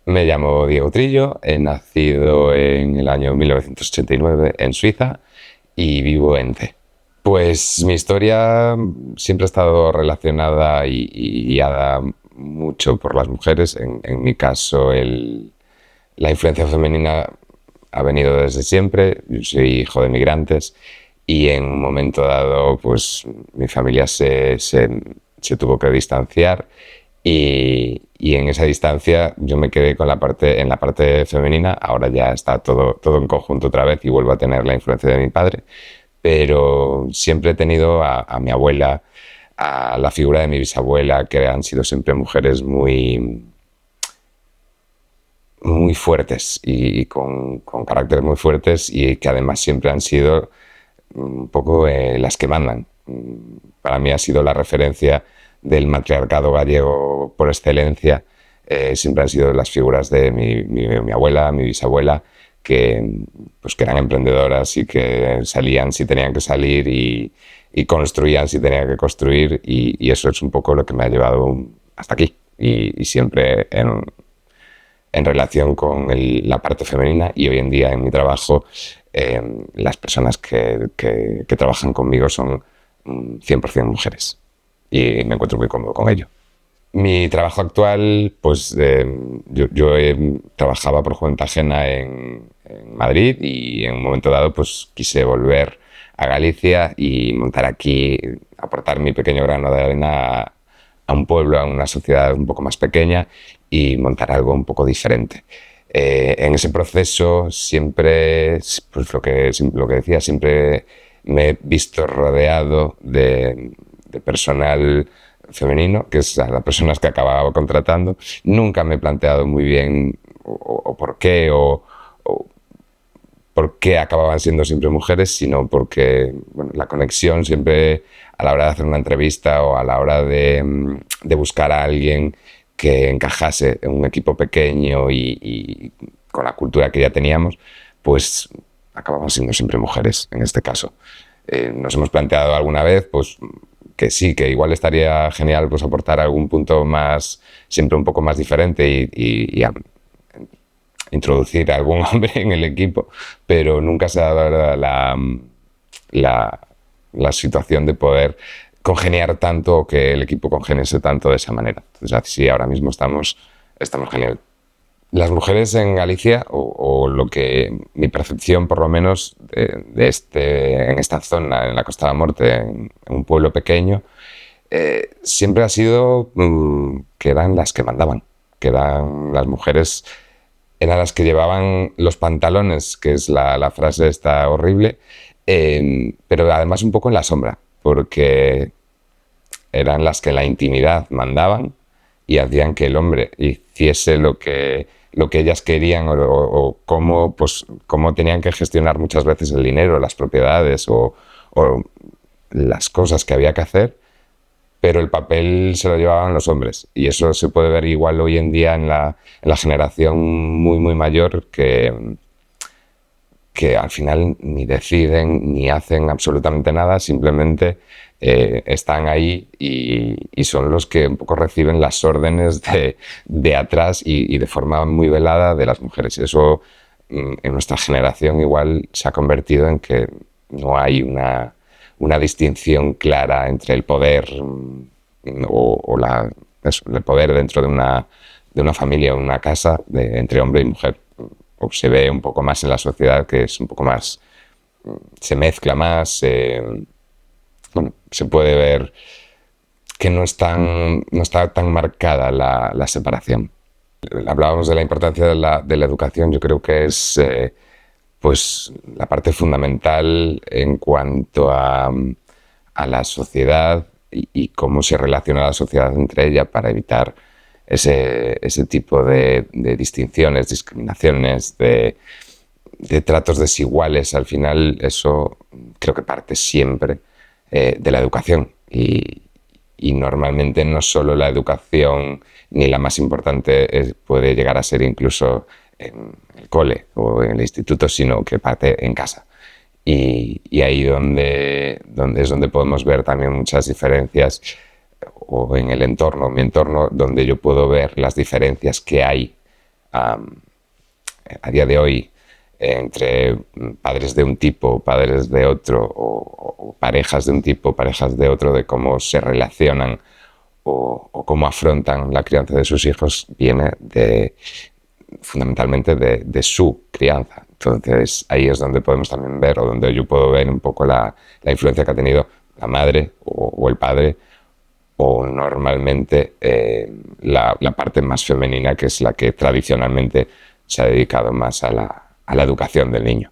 Me llamo Diego Trillo, he nacido en el año 1989 en Suiza y vivo en C. Pues mi historia siempre ha estado relacionada y guiada mucho por las mujeres. En mi caso, la influencia femenina ha venido desde siempre. Yo soy hijo de migrantes y en un momento dado, pues mi familia se tuvo que distanciar y en esa distancia yo me quedé con en la parte femenina. Ahora ya está todo en conjunto otra vez y vuelvo a tener la influencia de mi padre, pero siempre he tenido a mi abuela, a la figura de mi bisabuela, que han sido siempre mujeres muy fuertes y con caracteres muy fuertes y que además siempre han sido un poco las que mandan. Para mí ha sido la referencia del matriarcado gallego por excelencia. Siempre han sido las figuras de mi abuela, mi bisabuela, pues que eran emprendedoras y que salían si tenían que salir y construían si tenían que construir y eso es un poco lo que me ha llevado hasta aquí y siempre en relación con la parte femenina y hoy en día en mi trabajo las personas que trabajan conmigo son 100% mujeres y me encuentro muy cómodo con ello. Mi trabajo actual, pues yo trabajaba por cuenta ajena en Madrid y en un momento dado pues quise volver a Galicia y montar aquí, aportar mi pequeño grano de arena a un pueblo, a una sociedad un poco más pequeña y montar algo un poco diferente. En ese proceso siempre, pues lo que decía, siempre me he visto rodeado de personal femenino, que es a las personas que acababa contratando. Nunca me he planteado muy bien o por qué o por qué acababan siendo siempre mujeres, sino porque bueno, la conexión siempre a la hora de hacer una entrevista o a la hora de buscar a alguien que encajase en un equipo pequeño y con la cultura que ya teníamos, pues acababan siendo siempre mujeres en este caso. Nos hemos planteado alguna vez pues que sí, que igual estaría genial pues aportar algún punto más, siempre un poco más diferente y introducir a algún hombre en el equipo, pero nunca se ha dado la, la situación de poder congeniar tanto o que el equipo congeniese tanto de esa manera. Entonces, sí, ahora mismo estamos genial. Las mujeres en Galicia, o lo que mi percepción por lo menos en esta zona, en la Costa de la Morte, en un pueblo pequeño, siempre ha sido que eran las que mandaban, que eran las mujeres, eran las que llevaban los pantalones, que es la frase esta horrible, pero además un poco en la sombra, porque eran las que en la intimidad mandaban y hacían que el hombre hiciese lo que ellas querían o cómo tenían que gestionar muchas veces el dinero, las propiedades o las cosas que había que hacer, pero el papel se lo llevaban los hombres. Y eso se puede ver igual hoy en día en la generación muy mayor que al final ni deciden ni hacen absolutamente nada, simplemente están ahí y son los que un poco reciben las órdenes de atrás y de forma muy velada de las mujeres. Y eso en nuestra generación igual se ha convertido en que no hay una distinción clara entre el poder el poder dentro de una familia o una casa entre hombre y mujer. O se ve un poco más en la sociedad que es un poco más, se mezcla más, bueno, se puede ver que no está tan marcada la separación. Hablábamos de la importancia de la educación, yo creo que es pues la parte fundamental en cuanto a la sociedad y cómo se relaciona la sociedad entre ella para evitar ese tipo de distinciones, discriminaciones, de tratos desiguales. Al final eso creo que parte siempre de la educación y normalmente no solo la educación ni la más importante puede llegar a ser incluso en el cole o en el instituto, sino que parte en casa. Y ahí es donde podemos ver también muchas diferencias o en el entorno, mi entorno, donde yo puedo ver las diferencias que hay a día de hoy entre padres de un tipo, padres de otro, o parejas de un tipo, parejas de otro, de cómo se relacionan o cómo afrontan la crianza de sus hijos, viene fundamentalmente de su crianza. Entonces ahí es donde podemos también ver, o donde yo puedo ver un poco la influencia que ha tenido la madre o el padre, o normalmente la parte más femenina, que es la que tradicionalmente se ha dedicado más a la educación del niño.